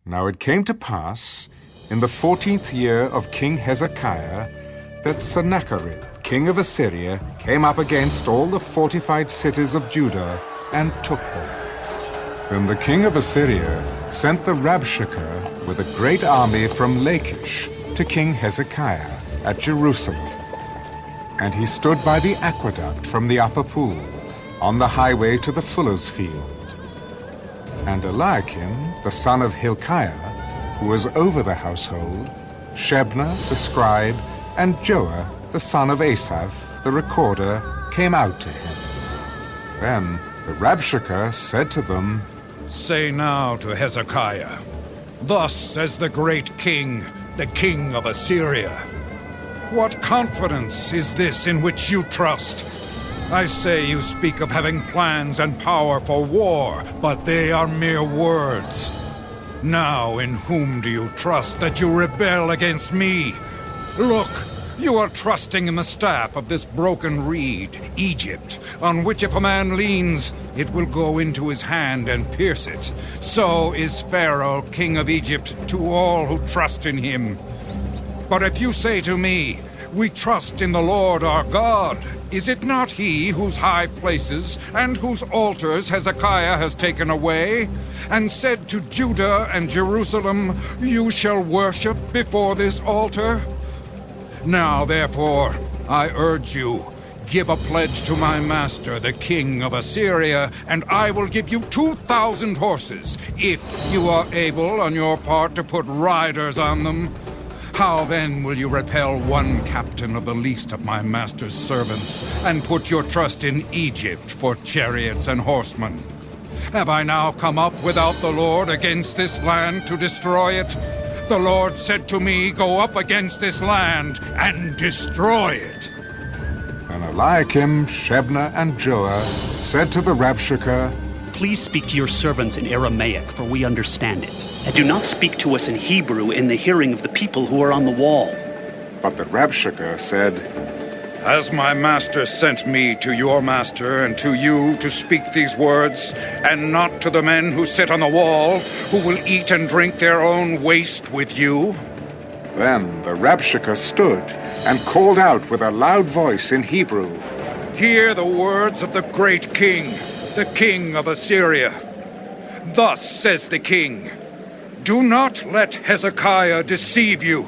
Now it came to pass, in the 14th year of King Hezekiah, that Sennacherib, king of Assyria, came up against all the fortified cities of Judah and took them. Then the king of Assyria sent the Rabshakeh with a great army from Lachish to King Hezekiah at Jerusalem. And he stood by the aqueduct from the upper pool, on the highway to the fuller's field. And Eliakim, the son of Hilkiah, who was over the household, Shebna the scribe, and Joah the son of Asaph, the recorder, came out to him. Then the Rabshakeh said to them, Say now to Hezekiah, Thus says the great king, the king of Assyria, What confidence is this in which you trust? I say you speak of having plans and power for war, but they are mere words. Now in whom do you trust that you rebel against me? Look, you are trusting in the staff of this broken reed, Egypt, on which if a man leans, it will go into his hand and pierce it. So is Pharaoh, king of Egypt, to all who trust in him. But if you say to me, We trust in the Lord our God, is it not he whose high places and whose altars Hezekiah has taken away, and said to Judah and Jerusalem, You shall worship before this altar? Now, therefore, I urge you, give a pledge to my master, the king of Assyria, and I will give you 2,000 horses, if you are able on your part to put riders on them. How then will you repel one captain of the least of my master's servants, and put your trust in Egypt for chariots and horsemen? Have I now come up without the Lord against this land to destroy it? The Lord said to me, Go up against this land and destroy it. And Eliakim, Shebna, and Joah said to the Rabshakeh, Please speak to your servants in Aramaic, for we understand it. And do not speak to us in Hebrew in the hearing of the people who are on the wall. But the Rabshakeh said, Has my master sent me to your master and to you to speak these words, and not to the men who sit on the wall, who will eat and drink their own waste with you? Then the Rabshakeh stood and called out with a loud voice in Hebrew, Hear the words of the great king, the king of Assyria. Thus says the king, Do not let Hezekiah deceive you,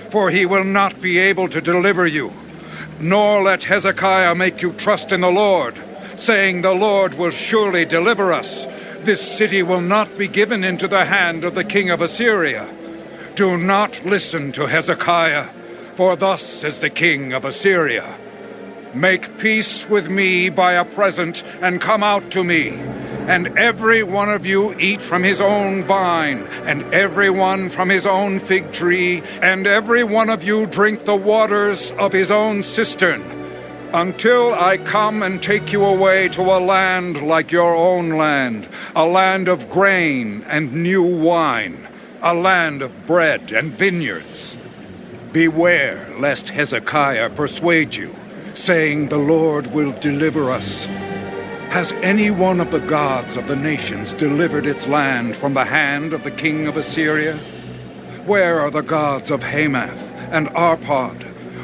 for he will not be able to deliver you. Nor let Hezekiah make you trust in the Lord, saying, The Lord will surely deliver us. This city will not be given into the hand of the king of Assyria. Do not listen to Hezekiah, for thus says the king of Assyria, Make peace with me by a present, and come out to me. And every one of you eat from his own vine, and every one from his own fig tree, and every one of you drink the waters of his own cistern, until I come and take you away to a land like your own land, a land of grain and new wine, a land of bread and vineyards. Beware lest Hezekiah persuade you, saying, The Lord will deliver us. Has any one of the gods of the nations delivered its land from the hand of the king of Assyria? Where are the gods of Hamath and Arpad?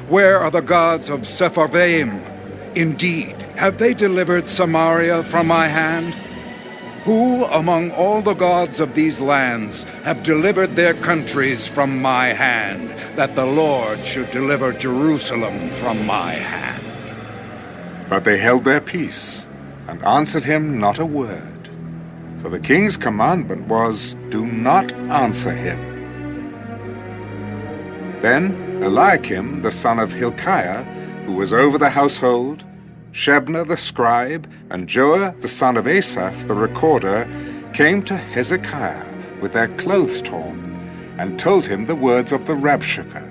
Where are the gods of Sepharvaim? Indeed, have they delivered Samaria from my hand? Who among all the gods of these lands have delivered their countries from my hand, that the Lord should deliver Jerusalem from my hand? But they held their peace, and answered him not a word. For the king's commandment was, Do not answer him. Then Eliakim, the son of Hilkiah, who was over the household, Shebna the scribe, and Joah the son of Asaph the recorder, came to Hezekiah with their clothes torn, and told him the words of the Rabshakeh.